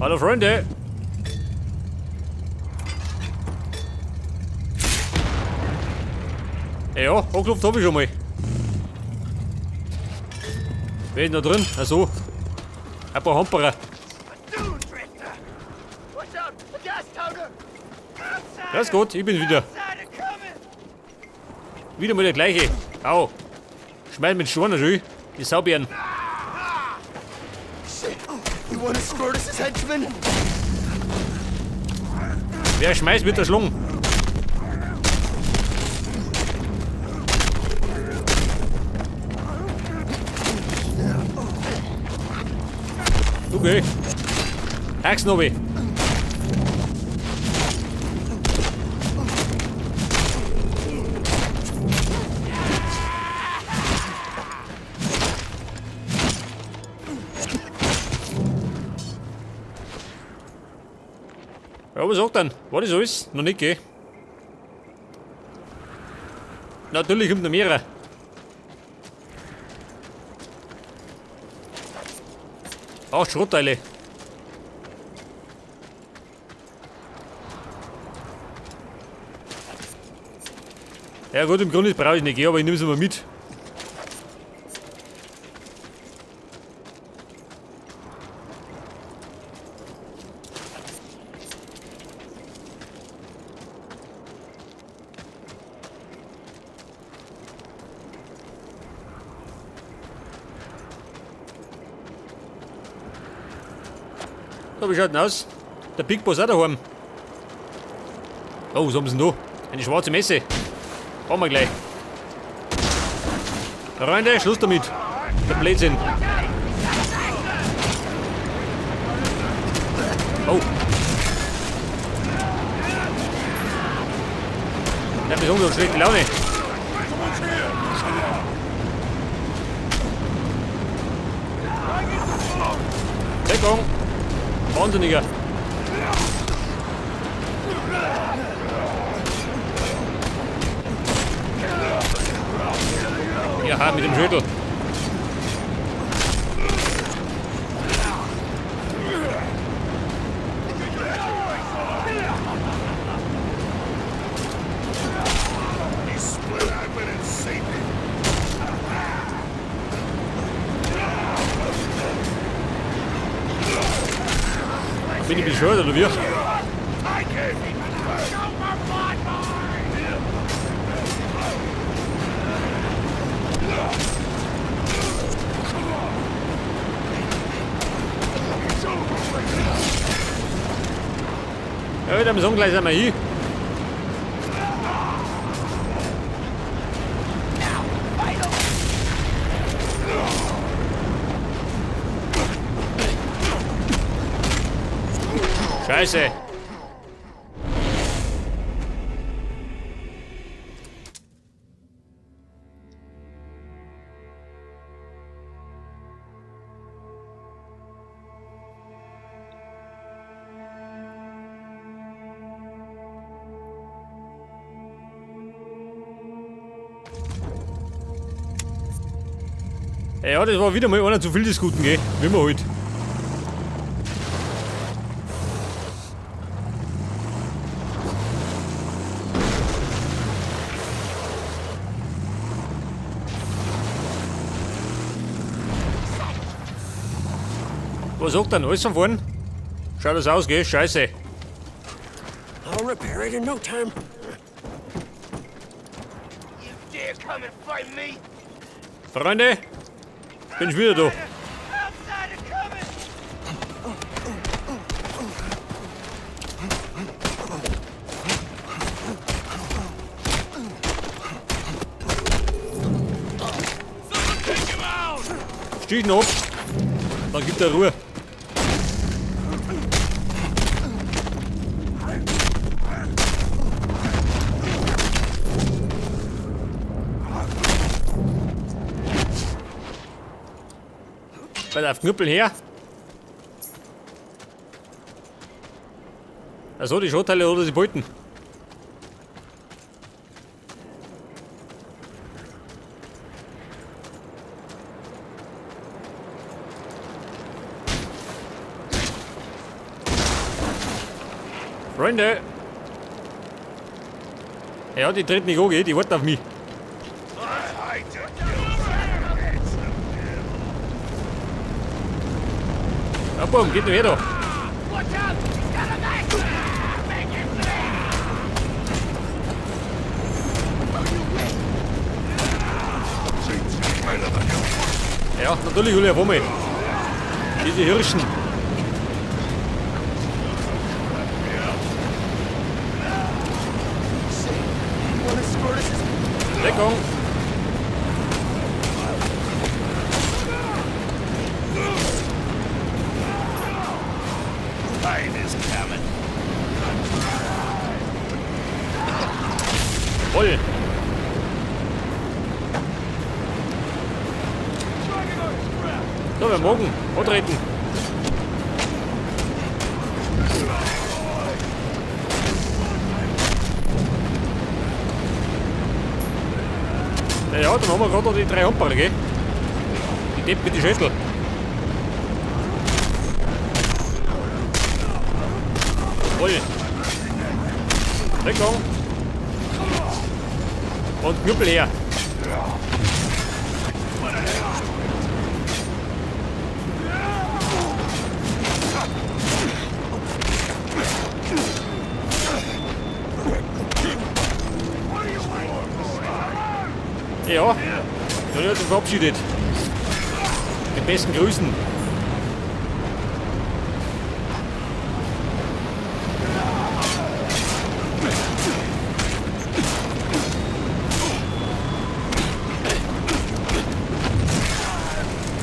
Hallo Freunde. Ja, angeklopft habe ich schon mal. Wer ist noch drin? Achso. Ein paar Hamperer. Grüß Gott, ich bin wieder. Wieder mal der gleiche. Au. Schmeiß mit Stein rein. Die Saubären. Wer schmeißt mit der Schlung? Okay. Hack's noch weh. Ja, was sagt dann? War das alles? Noch nicht, gell? Natürlich kommt noch mehrere. Auch Schrottteile. Ja gut, im Grunde brauche ich nicht, aber ich nehme sie mal mit. So, wie schaut denn aus? Der Big Boss auch daheim. Oh, was haben sie denn da? Eine schwarze Messe. Fahren wir gleich. Freunde, Schluss damit. Der Blödsinn. Oh. Der hat besonders schlechte Laune. Deckung. Wahnsinniger. Ja, mit dem Schüttel. Bin ich bescheuert oder wie? Ja, mit dem Song gleich sind wir hier. Scheiße. Ja, das war wieder mal einer zu viel des Guten, gell? Wie immer halt. Was sagt denn? Alles von vorn? Schaut das aus, gell? Scheiße. I'll repair it in no time. You dare come and fight me? Freunde, bin ich wieder da. Outsider coming! Stich ihn ab. Dann gibt er Ruhe. Bei der Knüppel her. Also die Schrotteile oder die Beuten. Freunde! Ja, die treten nicht an, gell? Die warten auf mich. Ja, boom, geht noch her da. Ja, natürlich alle auf einmal. Diese Hirschen. Deckung. Voll. So, wir morgen antreten. Ja, dann haben wir gerade noch die 3 Hamperl, gell? Die Depp mit die Schädel. Voll. Deckung. Und Knüppel her. Ja, dann hat sich verabschiedet. Mit besten Grüßen.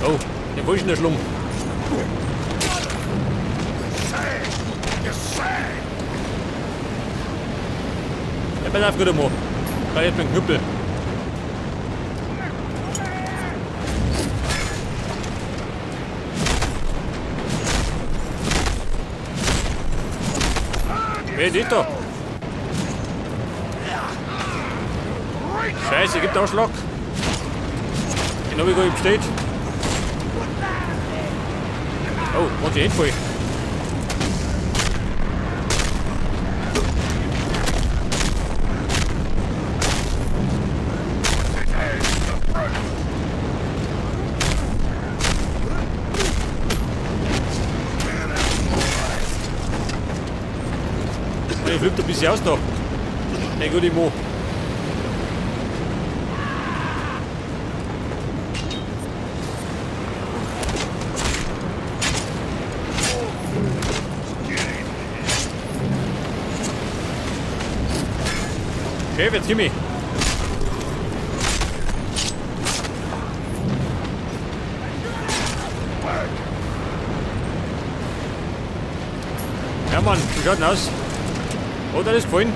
Oh, der wo ist denn der Schlumm? Ja, pass auf, guter Mann. Da hat mein Knüppel. Wer ist da? Scheiße, gibt Ausschlag. Den hab ich gar nicht bestellt. Oh, und die Endvoll. Der flippt ein bisschen aus da. Der gute Mo. Chef, jetzt gib mich. Ja Mann, wie schaut denn aus? Hat dir das gefallen?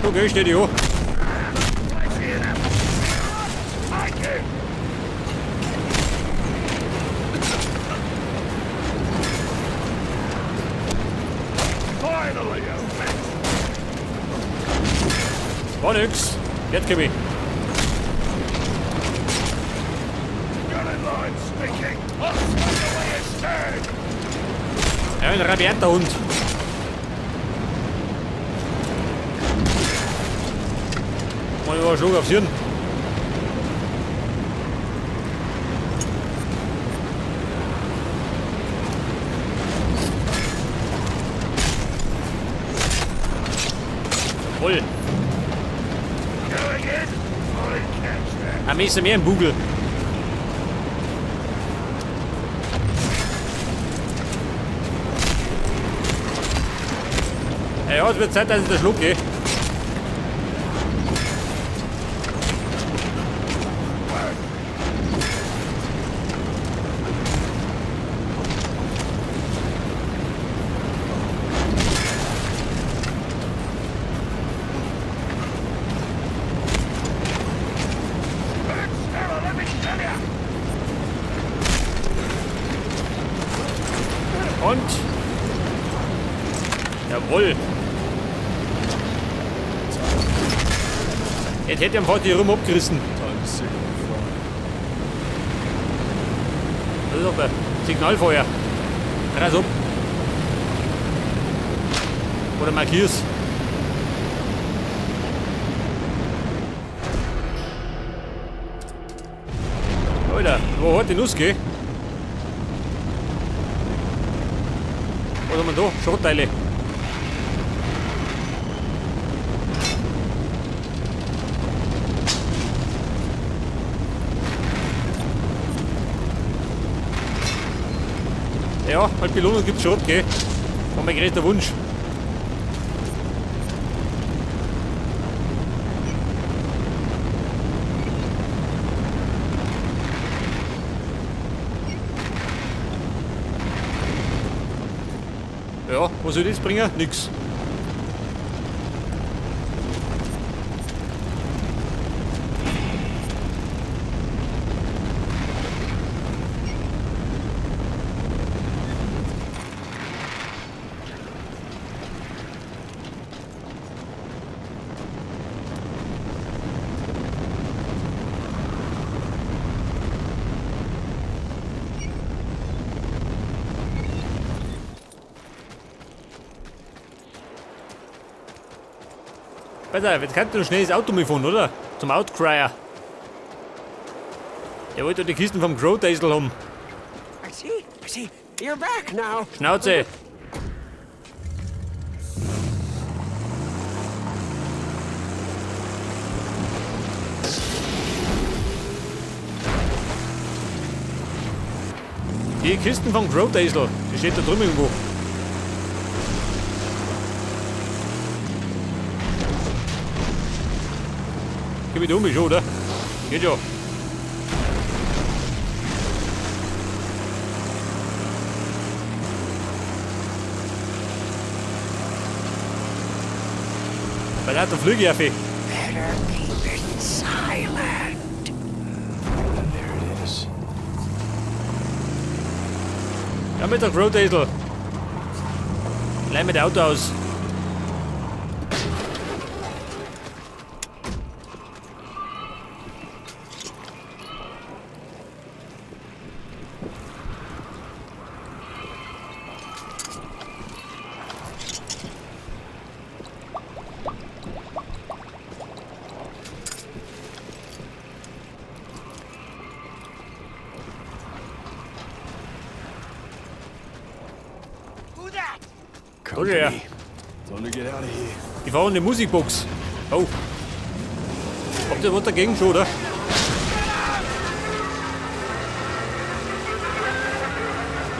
Okay, steht hier. War nix. Jetzt geh ich. Ja, ein rabiater Hund. Mal über Schluck aufs Hirn. Voll. Am meisten mehr im Bugel. Ja, es wird Zeit, dass ich da schluck gehe. Jawohl. Jetzt hätte ich einfach die Rum abgerissen. Das ist aber Signalfeuer. Reiß ab. Oder markier's. Alter, wo hat die Nuss gehen? Was haben wir da? Schrottteile. Ja, halt Belohnung gibt's Schrott, gell? War mein größter Wunsch. Ja, was soll das bringen? Nix. Pass auf, jetzt kannst du noch schnell das Auto mitfahren, oder? Zum Outcrier. Er wollte die Kisten vom Grow-Diesel haben. I see. You're back now. Schnauze! Die Kisten vom Grow-Diesel, die steht da drüben irgendwo. Geh mit um, schon, oder? Geht schon. Bei der Flüge auf. Better keep it silent. There it is. Ja, mit der Grow-Diesel. Leih mit dem Auto aus. Who that? Oder ja. Time to get out of here. Die fahren eine Musikbox. Oh. Habt ihr was dagegen schon, oder?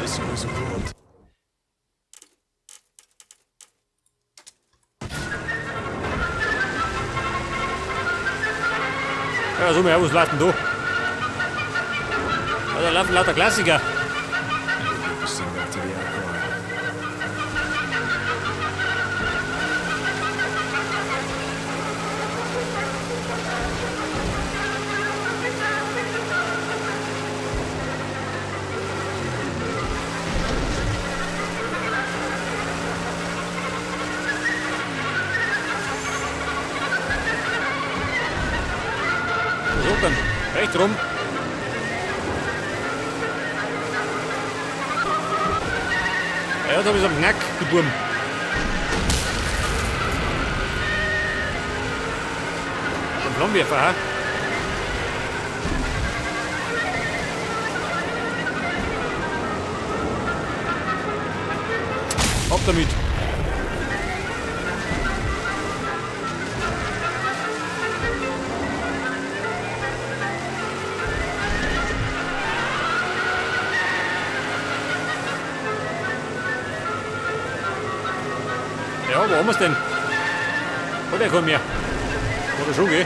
This was a world. Ja, so mehr, was laden da? Da laufen lauter Klassiker. Sing back to the outcry. So, dann rechts rum. Ja, da hab ich's am Knack, die Burm. Ein Flammenwerfer, ha? Ab damit. Ja, wo haben wir's denn? Oh, der kommt mehr. Oder schon, gell?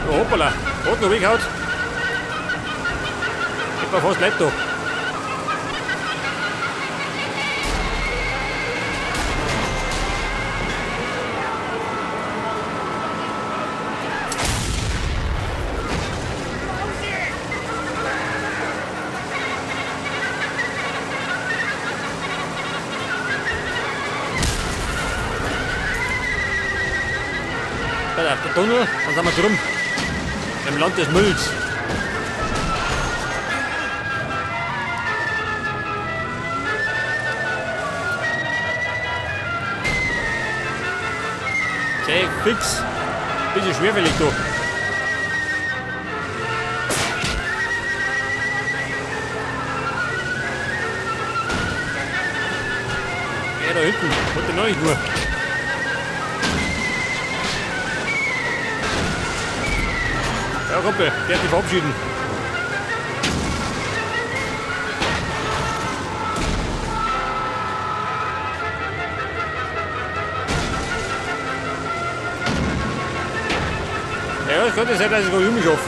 Oh, hoppala. Hat noch weggehaut. Ich war fast leid da. der Tunnel, dann sind wir drum. Im Land des Mülls. Okay, fix. Bisschen schwerfällig da. Ja, da hinten. Warte noch nicht nur. Ja, Kumpel, der hat sich verabschieden. Ja, es könnte sein, dass ich noch um mich schaffe.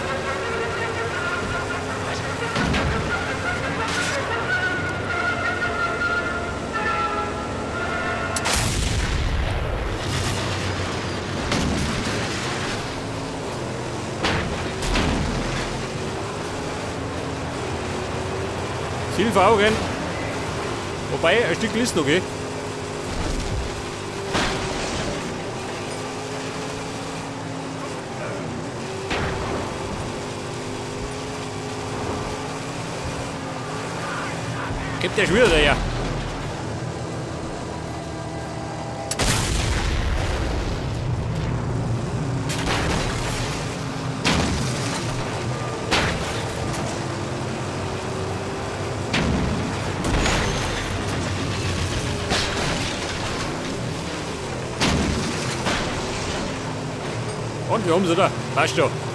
Ziel vor Augen. Wobei, ein Stück ist noch, gell? Gibt der schon wieder daher. Und wir haben sie da. Passt schon.